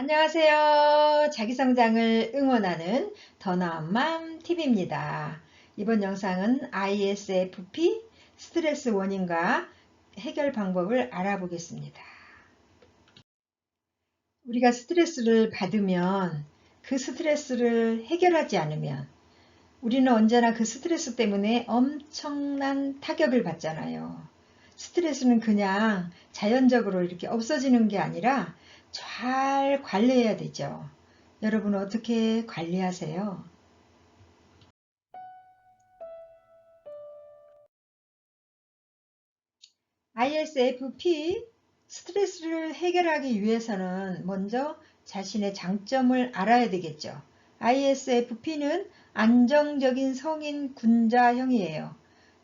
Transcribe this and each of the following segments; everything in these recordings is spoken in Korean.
안녕하세요. 자기성장을 응원하는 더 나은 맘 TV입니다. 이번 영상은 ISFP 스트레스 원인과 해결 방법을 알아보겠습니다. 우리가 스트레스를 받으면 그 스트레스를 해결하지 않으면 우리는 언제나 그 스트레스 때문에 엄청난 타격을 받잖아요. 스트레스는 그냥 자연적으로 이렇게 없어지는 게 아니라 잘 관리해야 되죠. 여러분 어떻게 관리하세요? ISFP 스트레스를 해결하기 위해서는 먼저 자신의 장점을 알아야 되겠죠. ISFP는 안정적인 성인 군자형이에요.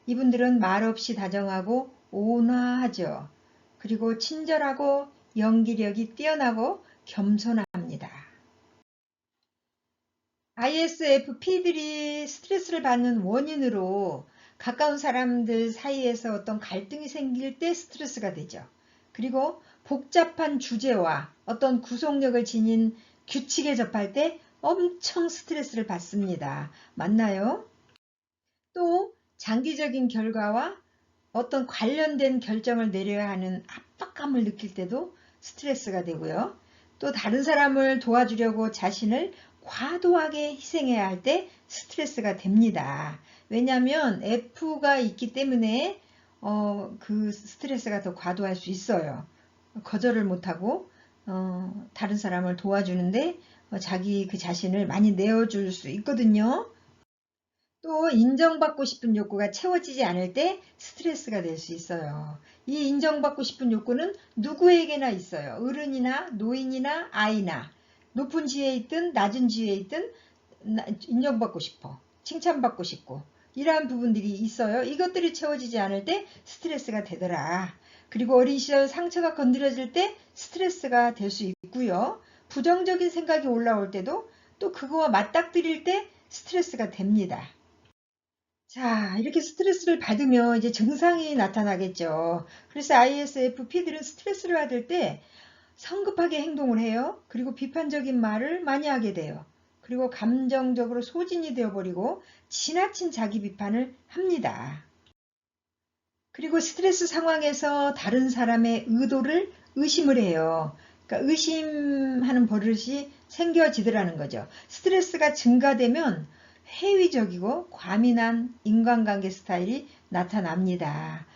이분들은 말없이 다정하고 온화하죠. 그리고 친절하고 연기력이 뛰어나고 겸손합니다. ISFP들이 스트레스를 받는 원인으로 가까운 사람들 사이에서 어떤 갈등이 생길 때 스트레스가 되죠. 그리고 복잡한 주제와 어떤 구속력을 지닌 규칙에 접할 때 엄청 스트레스를 받습니다. 맞나요? 또 장기적인 결과와 어떤 관련된 결정을 내려야 하는 압박감을 느낄 때도 스트레스가 되고요. 또 다른 사람을 도와주려고 자신을 과도하게 희생해야 할 때 스트레스가 됩니다. 왜냐하면 F가 있기 때문에 그 스트레스가 더 과도할 수 있어요. 거절을 못하고 다른 사람을 도와주는데 자기 그 자신을 많이 내어줄 수 있거든요. 또 인정받고 싶은 욕구가 채워지지 않을 때 스트레스가 될 수 있어요. 이 인정받고 싶은 욕구는 누구에게나 있어요. 어른이나 노인이나 아이나 높은 지위에 있든 낮은 지위에 있든 인정받고 싶어. 칭찬받고 싶고 이러한 부분들이 있어요. 이것들이 채워지지 않을 때 스트레스가 되더라. 그리고 어린 시절 상처가 건드려질 때 스트레스가 될 수 있고요. 부정적인 생각이 올라올 때도 또 그거와 맞닥뜨릴 때 스트레스가 됩니다. 자, 이렇게 스트레스를 받으면 이제 증상이 나타나겠죠. 그래서 ISFP들은 스트레스를 받을 때 성급하게 행동을 해요. 그리고 비판적인 말을 많이 하게 돼요. 그리고 감정적으로 소진이 되어버리고 지나친 자기 비판을 합니다. 그리고 스트레스 상황에서 다른 사람의 의도를 의심을 해요. 그러니까 의심하는 버릇이 생겨지더라는 거죠. 스트레스가 증가되면 회의적이고 과민한 인간관계 스타일이 나타납니다.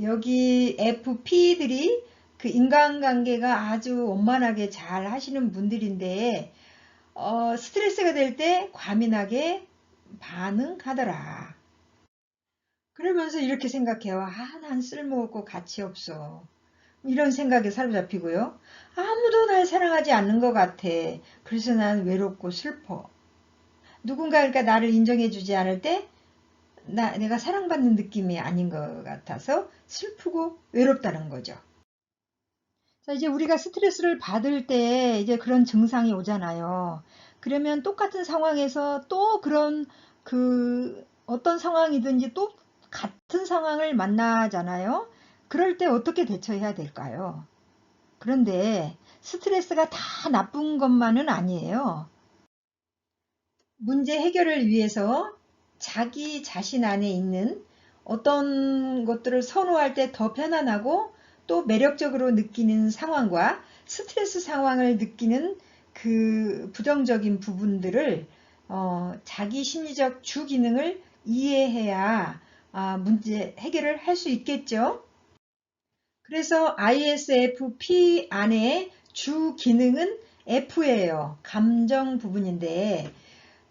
여기 FP들이 그 인간관계가 아주 원만하게 잘 하시는 분들인데 스트레스가 될 때 과민하게 반응하더라. 그러면서 이렇게 생각해요. 아, 난 쓸모없고 가치 없어. 이런 생각에 사로잡히고요. 아무도 날 사랑하지 않는 것 같아. 그래서 난 외롭고 슬퍼. 누군가가 나를 인정해주지 않을 때 내가 사랑받는 느낌이 아닌 것 같아서 슬프고 외롭다는 거죠. 자, 이제 우리가 스트레스를 받을 때 이제 그런 증상이 오잖아요. 그러면 똑같은 상황에서 또 그런 어떤 상황이든지 또 같은 상황을 만나잖아요. 그럴 때 어떻게 대처해야 될까요? 그런데 스트레스가 다 나쁜 것만은 아니에요. 문제 해결을 위해서 자기 자신 안에 있는 어떤 것들을 선호할 때 더 편안하고 또 매력적으로 느끼는 상황과 스트레스 상황을 느끼는 그 부정적인 부분들을 자기 심리적 주 기능을 이해해야 문제 해결을 할 수 있겠죠. 그래서 ISFP 안에 주 기능은 F예요. 감정 부분인데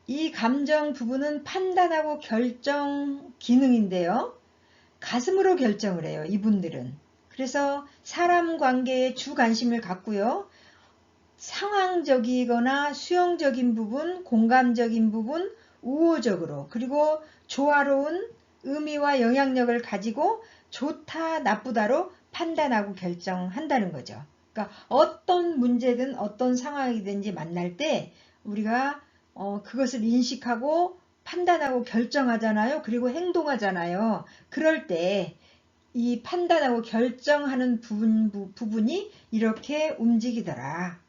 이 감정 부분은 판단하고 결정 기능인데요. 가슴으로 결정을 해요, 이분들은. 그래서 사람 관계에 주 관심을 갖고요. 상황적이거나 수용적인 부분, 공감적인 부분, 우호적으로, 그리고 조화로운 의미와 영향력을 가지고 좋다, 나쁘다로 판단하고 결정한다는 거죠. 그러니까 어떤 문제든 어떤 상황이든지 만날 때 우리가 그것을 인식하고 판단하고 결정하잖아요. 그리고 행동하잖아요. 그럴 때 이 판단하고 결정하는 부분이 이렇게 움직이더라.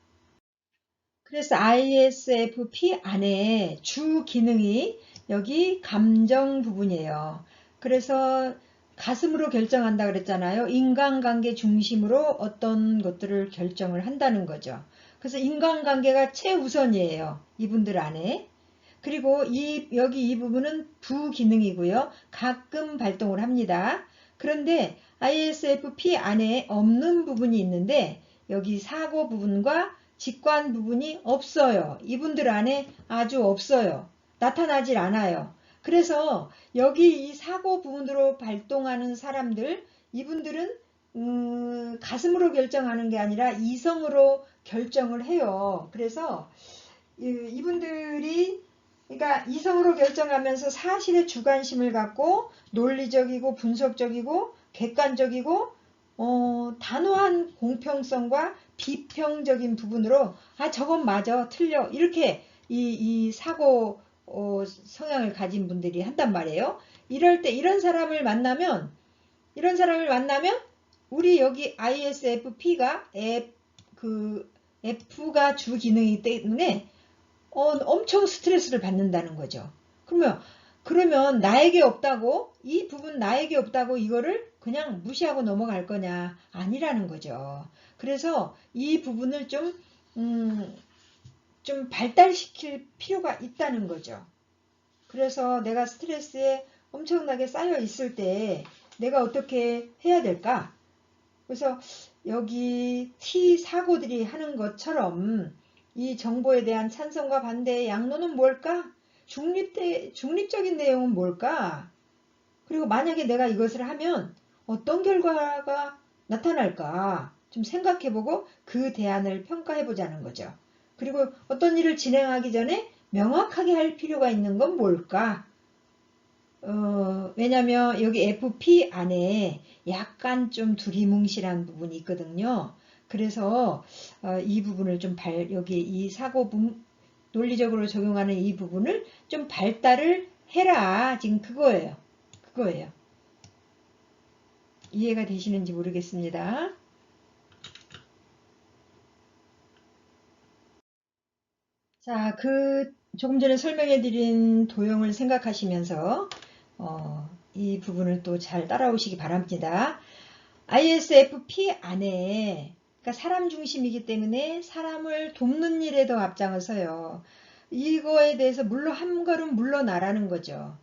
그래서 ISFP 안에 주 기능이 여기 감정 부분이에요. 그래서 가슴으로 결정한다 그랬잖아요. 인간관계 중심으로 어떤 것들을 결정을 한다는 거죠. 그래서 인간관계가 최우선이에요. 이분들 안에. 그리고 여기 이 부분은 부기능이고요. 가끔 발동을 합니다. 그런데 ISFP 안에 없는 부분이 있는데 여기 사고 부분과 직관 부분이 없어요. 이분들 안에 아주 없어요. 나타나질 않아요. 그래서 여기 이 사고 부분으로 발동하는 사람들, 이분들은 가슴으로 결정하는 게 아니라 이성으로 결정을 해요. 그래서 이분들이 그러니까 이성으로 결정하면서 사실에 주관심을 갖고 논리적이고 분석적이고 객관적이고 단호한 공평성과 비평적인 부분으로 저건 맞아 틀려 이렇게 이 사고 성향을 가진 분들이 한단 말이에요. 이럴 때 이런 사람을 만나면 우리 여기 ISFP가 F가 주 기능이기 때문에 엄청 스트레스를 받는다는 거죠. 그러면 나에게 없다고 이 부분 나에게 없다고 이거를 그냥 무시하고 넘어갈 거냐? 아니라는 거죠. 그래서 이 부분을 좀 발달시킬 필요가 있다는 거죠. 그래서 내가 스트레스에 엄청나게 쌓여 있을 때 내가 어떻게 해야 될까? 그래서 여기 T 사고들이 하는 것처럼 이 정보에 대한 찬성과 반대의 양로는 뭘까? 중립적인 내용은 뭘까? 그리고 만약에 내가 이것을 하면 어떤 결과가 나타날까? 좀 생각해보고 그 대안을 평가해보자는 거죠. 그리고 어떤 일을 진행하기 전에 명확하게 할 필요가 있는 건 뭘까? 왜냐면 여기 FP 안에 약간 좀 두리뭉실한 부분이 있거든요. 그래서 이 부분을 여기 이 논리적으로 적용하는 이 부분을 좀 발달을 해라. 지금 그거예요. 이해가 되시는지 모르겠습니다. 자, 조금 전에 설명해 드린 도형을 생각하시면서 이 부분을 또 잘 따라오시기 바랍니다. ISFP 안에 그러니까 사람 중심이기 때문에 사람을 돕는 일에 더 앞장을 서요. 이거에 대해서 한 걸음 물러나라는 거죠.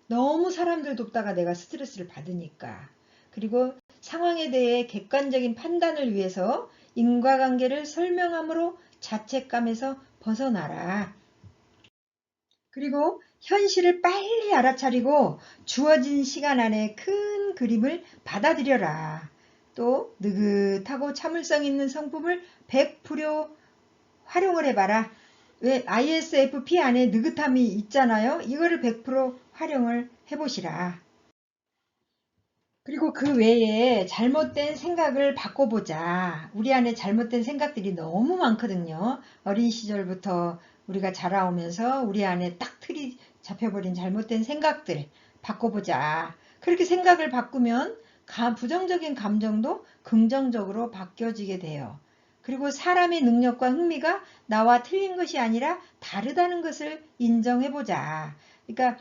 너무 사람들 돕다가 내가 스트레스를 받으니까. 그리고 상황에 대해 객관적인 판단을 위해서 인과관계를 설명함으로 자책감에서 벗어나라. 그리고 현실을 빨리 알아차리고 주어진 시간 안에 큰 그림을 받아들여라. 또 느긋하고 참을성 있는 성품을 100% 활용을 해봐라. 왜 ISFP 안에 느긋함이 있잖아요. 이거를 100% 활용을 해보시라. 그리고 그 외에 잘못된 생각을 바꿔보자. 우리 안에 잘못된 생각들이 너무 많거든요. 어린 시절부터 우리가 자라오면서 우리 안에 딱 틀이 잡혀버린 잘못된 생각들 바꿔보자. 그렇게 생각을 바꾸면 부정적인 감정도 긍정적으로 바뀌어지게 돼요. 그리고 사람의 능력과 흥미가 나와 틀린 것이 아니라 다르다는 것을 인정해보자. 그러니까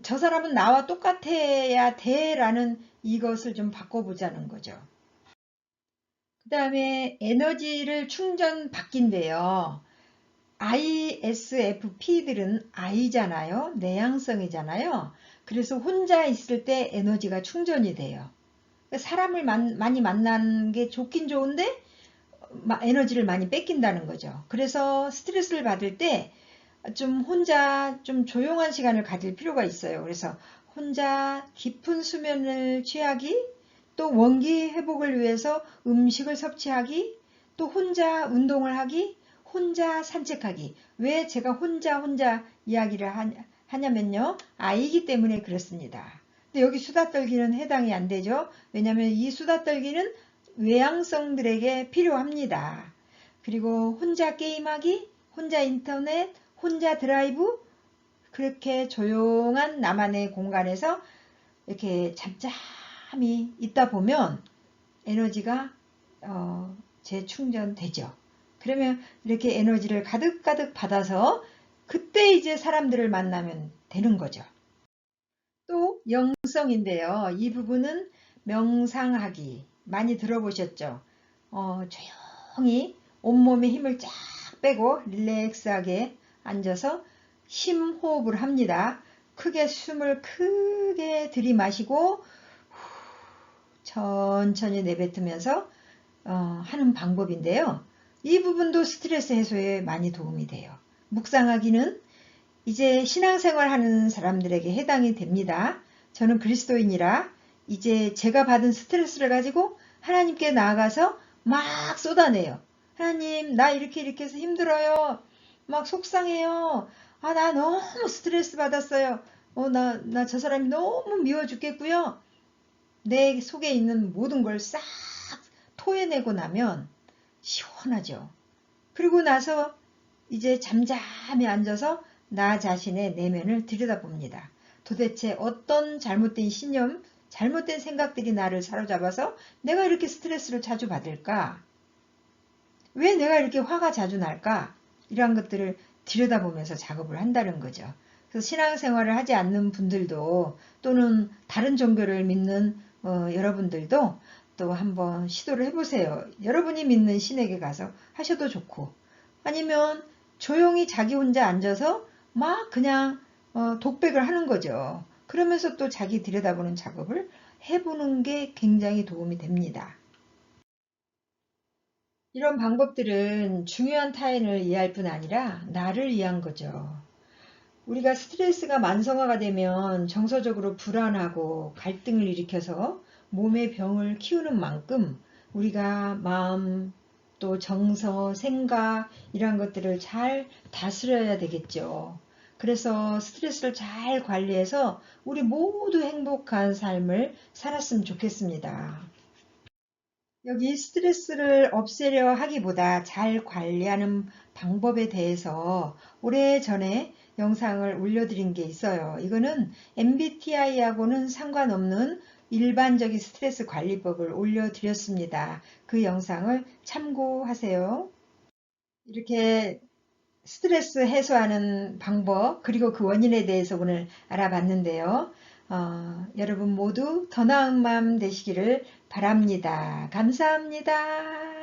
저 사람은 나와 똑같아야 돼라는 이것을 좀 바꿔보자는 거죠. 그 다음에 에너지를 충전받긴데요. ISFP들은 I잖아요. 내향성이잖아요. 그래서 혼자 있을 때 에너지가 충전이 돼요. 사람을 많이 만나는 게 좋긴 좋은데 에너지를 많이 뺏긴다는 거죠. 그래서 스트레스를 받을 때 좀 혼자 좀 조용한 시간을 가질 필요가 있어요. 그래서 혼자 깊은 수면을 취하기, 또 원기 회복을 위해서 음식을 섭취하기, 또 혼자 운동을 하기, 혼자 산책하기. 왜 제가 혼자 이야기를 하냐면요. 아이기 때문에 그렇습니다. 근데 여기 수다 떨기는 해당이 안 되죠. 왜냐하면 이 수다 떨기는 외향성들에게 필요합니다. 그리고 혼자 게임하기, 혼자 인터넷, 혼자 드라이브, 그렇게 조용한 나만의 공간에서 이렇게 잠잠히 있다 보면 에너지가 재충전되죠. 그러면 이렇게 에너지를 가득가득 받아서 그때 이제 사람들을 만나면 되는 거죠. 또 영성인데요. 이 부분은 명상하기 많이 들어보셨죠? 조용히 온몸에 힘을 쫙 빼고 릴렉스하게 앉아서 심호흡을 합니다. 크게 숨을 크게 들이마시고 천천히 내뱉으면서 하는 방법인데요. 이 부분도 스트레스 해소에 많이 도움이 돼요. 묵상하기는 이제 신앙생활 하는 사람들에게 해당이 됩니다. 저는 그리스도인이라 이제 제가 받은 스트레스를 가지고 하나님께 나아가서 막 쏟아내요. 하나님, 나 이렇게 해서 힘들어요. 막 속상해요. 아, 나 너무 스트레스 받았어요. 나 저 사람이 너무 미워 죽겠고요. 내 속에 있는 모든 걸 싹 토해내고 나면 시원하죠. 그리고 나서 이제 잠잠히 앉아서 나 자신의 내면을 들여다봅니다. 도대체 어떤 잘못된 신념, 잘못된 생각들이 나를 사로잡아서 내가 이렇게 스트레스를 자주 받을까? 왜 내가 이렇게 화가 자주 날까? 이러한 것들을 들여다보면서 작업을 한다는 거죠. 그래서 신앙생활을 하지 않는 분들도 또는 다른 종교를 믿는 여러분들도 또 한번 시도를 해보세요. 여러분이 믿는 신에게 가서 하셔도 좋고 아니면 조용히 자기 혼자 앉아서 막 그냥 독백을 하는 거죠. 그러면서 또 자기 들여다보는 작업을 해보는 게 굉장히 도움이 됩니다. 이런 방법들은 중요한 타인을 이해할 뿐 아니라 나를 위한 거죠. 우리가 스트레스가 만성화가 되면 정서적으로 불안하고 갈등을 일으켜서 몸의 병을 키우는 만큼 우리가 마음 또 정서, 생각 이런 것들을 잘 다스려야 되겠죠. 그래서 스트레스를 잘 관리해서 우리 모두 행복한 삶을 살았으면 좋겠습니다. 여기 스트레스를 없애려 하기보다 잘 관리하는 방법에 대해서 오래전에 영상을 올려드린 게 있어요. 이거는 MBTI하고는 상관없는 일반적인 스트레스 관리법을 올려드렸습니다. 그 영상을 참고하세요. 이렇게 스트레스 해소하는 방법 그리고 그 원인에 대해서 오늘 알아봤는데요. 여러분 모두 더 나은 마음 되시기를 바랍니다. 감사합니다.